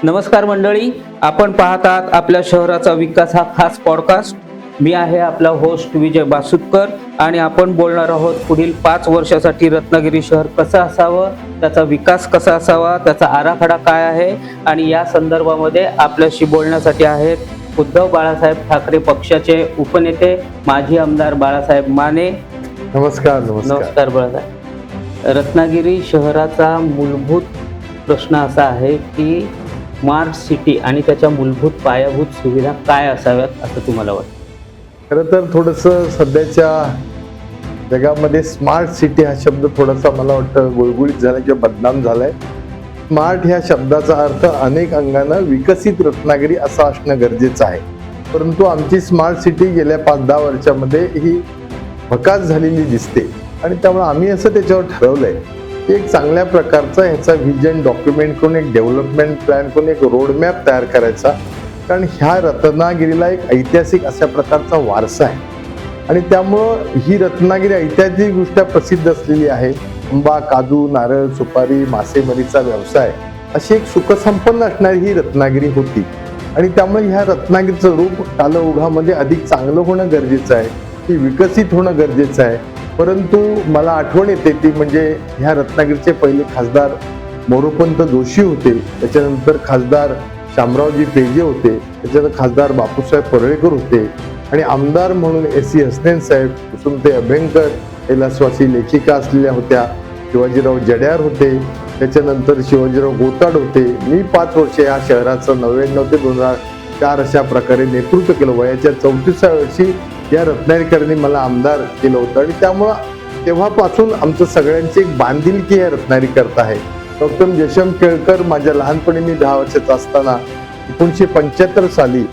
नमस्कार मंडळी, आपण पाहत आहात आपल्या शहराचा विकास हा खास पॉडकास्ट. मी आहे आपला होस्ट विजय बासुतकर आणि आपण बोलणार आहोत पुढील 5 वर्षासाठी रत्नागिरी शहर कसं असावं, त्याचा विकास कसा असावा, त्याचा आराखडा काय आहे. आणि या संदर्भामध्ये आपल्याशी बोलण्यासाठी आहेत उद्धव बाळासाहेब ठाकरे पक्षाचे उपनेते माजी आमदार बाळासाहेब माने. नमस्कार. नमस्कार बाळासाहेब. रत्नागिरी शहराचा मूलभूत प्रश्न असा आहे की स्मार्ट सिटी आणि त्याच्या मूलभूत पायाभूत सुविधा काय असाव्यात असं तुम्हाला वाटतं? खरं तर थोडंसं सध्याच्या जगामध्ये स्मार्ट सिटी हा शब्द थोडासा मला वाटतं गुळगुळीत झाला किंवा बदनाम झालाय. स्मार्ट ह्या शब्दाचा अर्थ अनेक अंगानं विकसित रत्नागिरी असा असणं गरजेचं आहे, परंतु आमची स्मार्ट सिटी गेल्या 5-10 वर्षामध्ये ही भकास झालेली दिसते आणि त्यामुळे आम्ही असं त्याच्यावर ठरवलंय की एक चांगल्या प्रकारचा ह्याचा व्हिजन डॉक्युमेंट करून, एक डेव्हलपमेंट प्लॅन करून, एक रोडमॅप तयार करायचा. कारण ह्या रत्नागिरीला एक ऐतिहासिक अशा प्रकारचा वारसा आहे आणि त्यामुळं ही रत्नागिरी ऐतिहासिकदृष्ट्या प्रसिद्ध असलेली आहे. आंबा, काजू, नारळ, सुपारी, मासेमारीचा व्यवसाय अशी एक सुखसंपन्न असणारी ही रत्नागिरी होती आणि त्यामुळे ह्या रत्नागिरीचं रूप कालौघामध्ये अधिक चांगलं होणं गरजेचं आहे, ती विकसित होणं गरजेचं आहे. परंतु मला आठवण येते ती म्हणजे ह्या रत्नागिरीचे पहिले खासदार मोरोपंत जोशी होते, त्याच्यानंतर खासदार शामरावजी पेजे होते, त्याच्यानंतर खासदार बापूसाहेब पडळकर होते आणि आमदार म्हणून एस.सी. हसनैन साहेब, कुसुमताई अभ्यंकर कैलासवासी लेखिका असलेल्या होत्या, शिवाजीराव जड्यार होते, त्याच्यानंतर शिवाजीराव गोताड होते. मी 5 वर्ष या शहराचं 99 ते 2004 अशा प्रकारे नेतृत्व केलं. वयाच्या 34व्या वर्षी या रत्नागिरीकरांनी मला आमदार केलं होतं आणि त्यामुळं तेव्हापासून आमचं सगळ्यांची एक बांधिलकी या रत्नागिरी करत आहे. डॉक्टर जयशंकर केळकर माझ्या लहानपणी मी 10 वर्षाचा असताना 1975 साली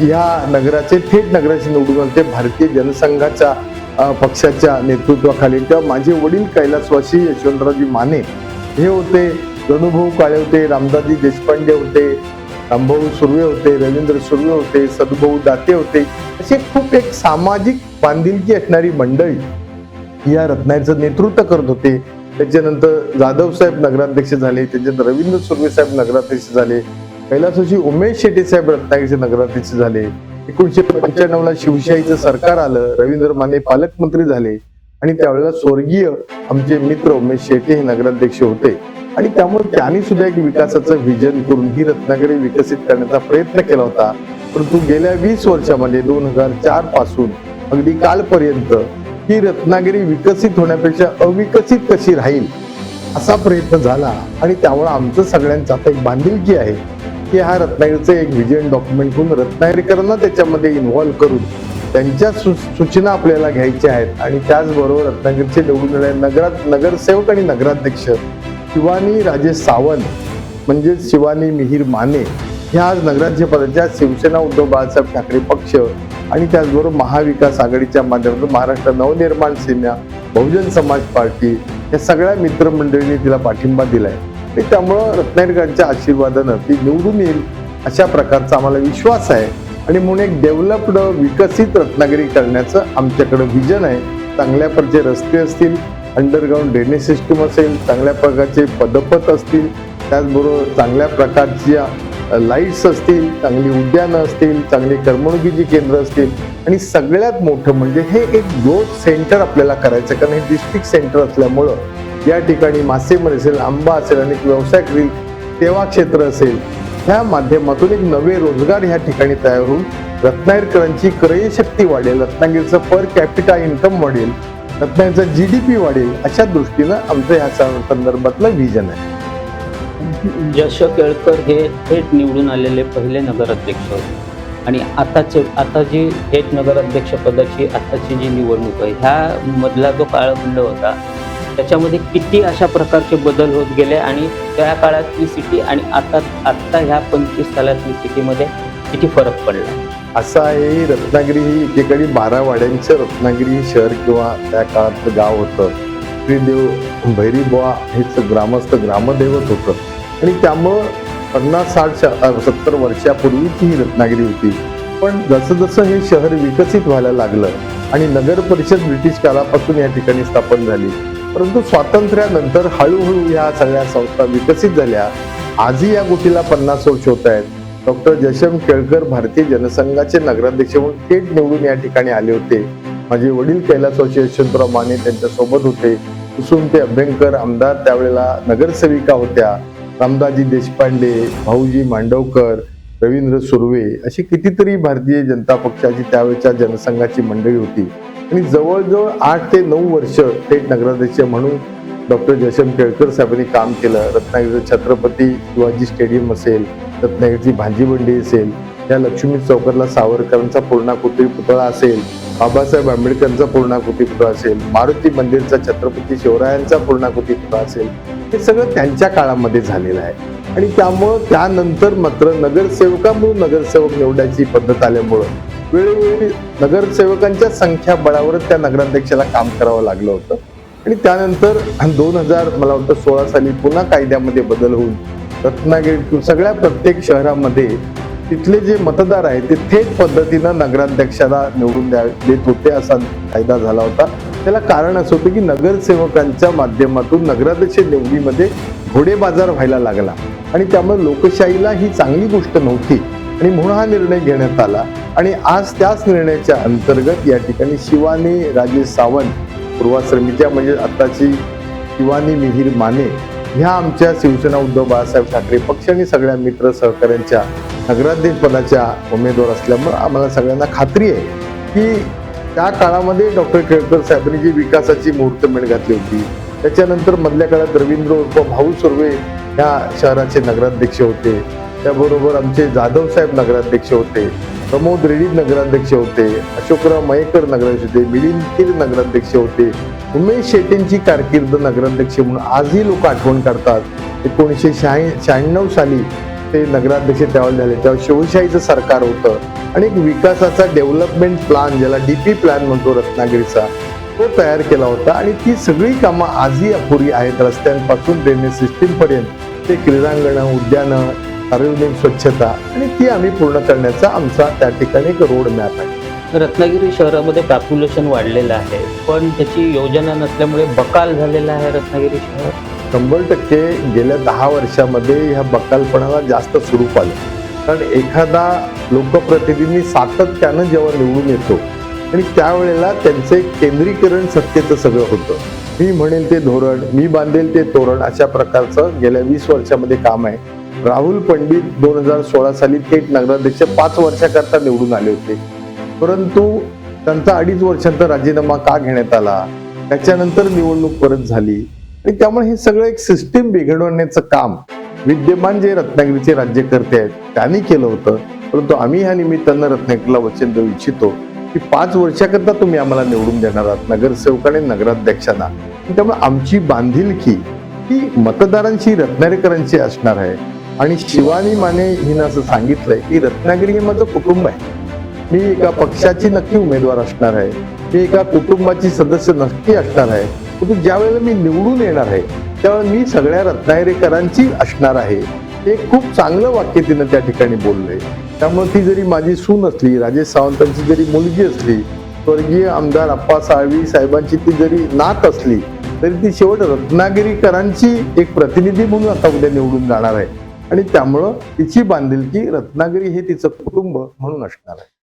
या नगराचे थेट नगराचे निवडून आले. भारतीय जनसंघाच्या पक्षाच्या नेतृत्वाखाली. तेव्हा माझे वडील कैलासवासी यशवंतरावजी माने हे होते, गणूभाऊ काळे होते, रामदाजी देशपांडे होते, रामभाऊ सुर्वे होते, रवींद्र सुर्वे होते, सदभाऊ दाते होते. अशी खूप एक सामाजिक बांधिलकी असणारी मंडळी या रत्नागिरीचं नेतृत्व करत होते. त्याच्यानंतर जाधव साहेब नगराध्यक्ष झाले, त्याच्यानंतर रवींद्र सुर्वे साहेब नगराध्यक्ष झाले, कैलासवासी उमेश शेट्टी साहेब रत्नागिरीचे नगराध्यक्ष झाले. 1995ला शिवशाहीचं सरकार आलं, रवींद्र माने पालकमंत्री झाले आणि त्यावेळेला स्वर्गीय आमचे मित्र उमेश शेट्टी हे नगराध्यक्ष होते आणि त्यामुळे त्यांनी सुद्धा एक विकासाचं व्हिजन करून ही रत्नागिरी विकसित करण्याचा प्रयत्न केला होता. परंतु गेल्या 20 वर्षामध्ये 2004 पासून अगदी कालपर्यंत ही रत्नागिरी विकसित होण्यापेक्षा अविकसित कशी राहील असा प्रयत्न झाला आणि त्यामुळे आमचं सगळ्यांचं आता एक बांधिलकी आहे की हा रत्नागिरीचं एक व्हिजन डॉक्युमेंट करून रत्नागिरीकरांना त्याच्यामध्ये इन्व्हॉल्व्ह करून त्यांच्या सूचना आपल्याला घ्यायच्या आहेत आणि त्याचबरोबर रत्नागिरीचे निवडून येणारे नगरसेवक आणि नगराध्यक्ष शिवानी राजेश सावंत म्हणजे शिवानी मिहीर माने ह्या आज नगराध्यक्षपदाच्या शिवसेना उद्धव बाळासाहेब ठाकरे पक्ष आणि त्याचबरोबर महाविकास आघाडीच्या माध्यमातून महाराष्ट्र नवनिर्माण सेना, बहुजन समाज पार्टी या सगळ्या मित्रमंडळींनी तिला पाठिंबा दिलाय. त्यामुळं रत्नागिरीकरांच्या आशीर्वादानं ती निवडून येईल अशा प्रकारचा आम्हाला विश्वास आहे आणि म्हणून एक डेव्हलप्ड विकसित रत्नागिरी करण्याचं आमच्याकडे व्हिजन आहे. चांगल्या प्रकारचे रस्ते असतील, अंडरग्राऊंड ड्रेनेज सिस्टम असेल, चांगल्या प्रकारचे पदपथ असतील, त्याचबरोबर चांगल्या प्रकारच्या लाईट्स असतील, चांगली उद्यानं असतील, चांगली करमणुकीची केंद्र असतील आणि सगळ्यात मोठं म्हणजे हे एक ग्रोथ सेंटर आपल्याला करायचं. कारण हे डिस्ट्रिक्ट सेंटर असल्यामुळं या ठिकाणी मासेमारी असेल, आंबा असेल, अनेक व्यवसाय करील, सेवा क्षेत्र असेल, ह्या माध्यमातून एक नवे रोजगार ह्या ठिकाणी तयार होऊन रत्नागिरीकरांची क्रयशक्ती वाढेल, रत्नागिरीचं पर कॅपिटा इन्कम वाढेल, रत्नागिरीचा GDP वाढेल अशा दृष्टीनं आमचं ह्या संदर्भातलं व्हिजन आहे. जश केळकर हे थेट निवडून आलेले पहिले नगराध्यक्ष होते आणि आता जी थेट नगराध्यक्ष पदाची आताची जी निवडणूक आहे ह्या मधला जो काळखंड होता त्याच्यामध्ये किती अशा प्रकारचे बदल होत गेले आणि त्या काळातली सिटी आणि आता ह्या 25 सालातली सिटीमध्ये किती फरक पडला? असं आहे, रत्नागिरी ही एकेकाळी 12 वाड्यांचं रत्नागिरी शहर किंवा त्या काळातलं गाव होतं. श्रीदेव भैरीबुवा हेच ग्रामस्थ ग्रामदैवत होतं आणि त्यामुळं 50-60-70 वर्षापूर्वीची ही रत्नागिरी होती. पण जसं जसं हे शहर विकसित व्हायला लागलं आणि नगर परिषद ब्रिटिश काळापासून या ठिकाणी स्थापन झाली, परंतु स्वातंत्र्यानंतर हळूहळू या सगळ्या संस्था विकसित झाल्या आजही या गोष्टीला 50 वर्ष होत आहेत. डॉक्टर जयशंकर केळकर भारतीय जनसंघाचे नगराध्यक्ष म्हणून थेट निवडून या ठिकाणी आले होते. माझे वडील कैलासवासी यशवंतराव माने त्यांच्या सोबत होते. कुसुमते अभ्यंकर आमदार त्यावेळेला नगरसेविका होत्या. रामदाजी देशपांडे, भाऊजी मांडवकर, रवींद्र सुर्वे अशी कितीतरी भारतीय जनता पक्षाची त्यावेळेच्या जनसंघाची मंडळी होती. आणि जवळजवळ 8 ते 9 वर्ष थेट नगराध्यक्ष म्हणून डॉक्टर जयशंकर केळकर साहेबांनी काम केलं. रत्नागिरीचं छत्रपती शिवाजी स्टेडियम असेल, रत्नागिरीची भांजीबंडी असेल, या लक्ष्मी चौकातला सावरकरांचा पूर्णाकृती पुतळा असेल, बाबासाहेब आंबेडकरांचा पूर्णाकृती पुतळा असेल, मारुती मंदिरचा छत्रपती शिवरायांचा पूर्णाकृती पुतळा असेल, हे सगळं त्यांच्या काळामध्ये झालेलं आहे. आणि त्यामुळं त्यानंतर मात्र नगरसेवका म्हणून नगरसेवक निवडायची पद्धत आल्यामुळं वेळोवेळी नगरसेवकांच्या संख्याबळावरच त्या नगराध्यक्षाला काम करावं लागलं होतं. आणि त्यानंतर 2000 मला वाटतं 16 साली पुन्हा कायद्यामध्ये बदल होऊन रत्नागिरी सगळ्या प्रत्येक शहरामध्ये तिथले जे मतदार आहेत ते थेट पद्धतीनं नगराध्यक्षाला निवडून देत होते असा कायदा झाला होता. त्याला कारण असं होतं की नगरसेवकांच्या माध्यमातून नगराध्यक्ष निवडीमध्ये घोडेबाजार व्हायला लागला आणि त्यामुळे लोकशाहीला ही चांगली गोष्ट नव्हती आणि म्हणून हा निर्णय घेण्यात आला. आणि आज त्याच निर्णयाच्या अंतर्गत या ठिकाणी शिवानी राजेश सावंत पूर्वाश्रमीच्या म्हणजे आताची शिवानी मिहीर माने ह्या आमच्या शिवसेना उद्धव बाळासाहेब ठाकरे पक्ष आणि सगळ्या मित्र सहकाऱ्यांच्या नगराध्यक्ष पदाच्या उमेदवार असल्यामुळे आम्हाला सगळ्यांना खात्री आहे की त्या काळामध्ये डॉक्टर केळकर साहेबांनी जी विकासाची मुहूर्तमेढ घातली होती, त्याच्यानंतर मधल्या काळात रवींद्र उर्फ भाऊ सुर्वे ह्या शहराचे नगराध्यक्ष होते. त्याबरोबर आमचे जाधव साहेब नगराध्यक्ष होते, प्रमोद रेड्डी नगराध्यक्ष होते, अशोकराव मयेकर नगराध्यक्ष होते, मिलिंद कीर नगराध्यक्ष होते, उमेश शेट्टींची कारकीर्द नगराध्यक्ष म्हणून आजही लोक आठवण करतात. 1996 साली ते नगराध्यक्ष त्यावेळेला झाले, तेव्हा शिवशाहीचं सरकार होतं आणि एक विकासाचा डेव्हलपमेंट प्लॅन ज्याला DP प्लॅन म्हणतो रत्नागिरीचा तो तयार केला होता. आणि ती सगळी कामं आजही अपुरी आहेत. रस्त्यांपासून ड्रेनेज सिस्टीम पर्यंत ते क्रीडांगणं, उद्यानं, सार्वजनिक स्वच्छता आणि ती आम्ही पूर्ण करण्याचा आमचा त्या ठिकाणी एक रोड मॅप आहे. रत्नागिरी शहरामध्ये पॉप्युलेशन वाढलेलं आहे, पण त्याची योजना नसल्यामुळे बकाल झालेला आहे रत्नागिरी शहर. 100% गेल्या 10 वर्षामध्ये ह्या बकालपणाला जास्त स्वरूप आलं. कारण एखादा लोकप्रतिनिधी सातत्यानं जेव्हा निवडून येतो आणि त्यावेळेला त्यांचे केंद्रीकरण सत्तेचं सगळं होतं. मी म्हणेल ते धोरण, मी बांधेल ते तोरण अशा प्रकारचं गेल्या 20 वर्षामध्ये काम आहे. राहुल पंडित 2016 साली थेट नगराध्यक्ष 5 वर्षाकरता निवडून आले होते, परंतु त्यांचा 2.5 वर्षांचा राजीनामा का घेण्यात आला, त्याच्यानंतर निवडणूक परत झाली. आणि त्यामुळे हे सगळं एक सिस्टीम बिघडवण्याचं काम विद्यमान जे रत्नागिरीचे राज्यकर्ते आहेत त्यांनी केलं होतं. परंतु आम्ही ह्या निमित्तानं रत्नागिरीला वचन देऊ इच्छितो की 5 वर्षाकरता तुम्ही आम्हाला निवडून देणार आहात नगरसेवकाने नगराध्यक्षांना. त्यामुळे आमची बांधिलकी ही मतदारांची रत्नागिरीकरांची असणार आहे. आणि शिवानी माने हिनं असं सांगितलंय की रत्नागिरी हे माझं कुटुंब आहे. मी एका पक्षाची नक्की उमेदवार असणार आहे, मी एका कुटुंबाची सदस्य नक्की असणार आहे, परंतु ज्या वेळेला मी निवडून येणार आहे त्यावेळेला मी सगळ्या रत्नागिरीकरांची असणार आहे. हे खूप चांगलं वाक्य तिनं त्या ठिकाणी बोललंय. त्यामुळे ती जरी माझी सून असली, राजेश सावंतांची जरी मुलगी असली, स्वर्गीय आमदार अप्पा साळवी साहेबांची ती जरी नात असली, तरी ती शेवट रत्नागिरीकरांची एक प्रतिनिधी म्हणून आता उद्या निवडून जाणार आहे. आणि त्यामुळं तिची बांधिलकी रत्नागिरी हे तिचं कुटुंब म्हणून असणार आहे.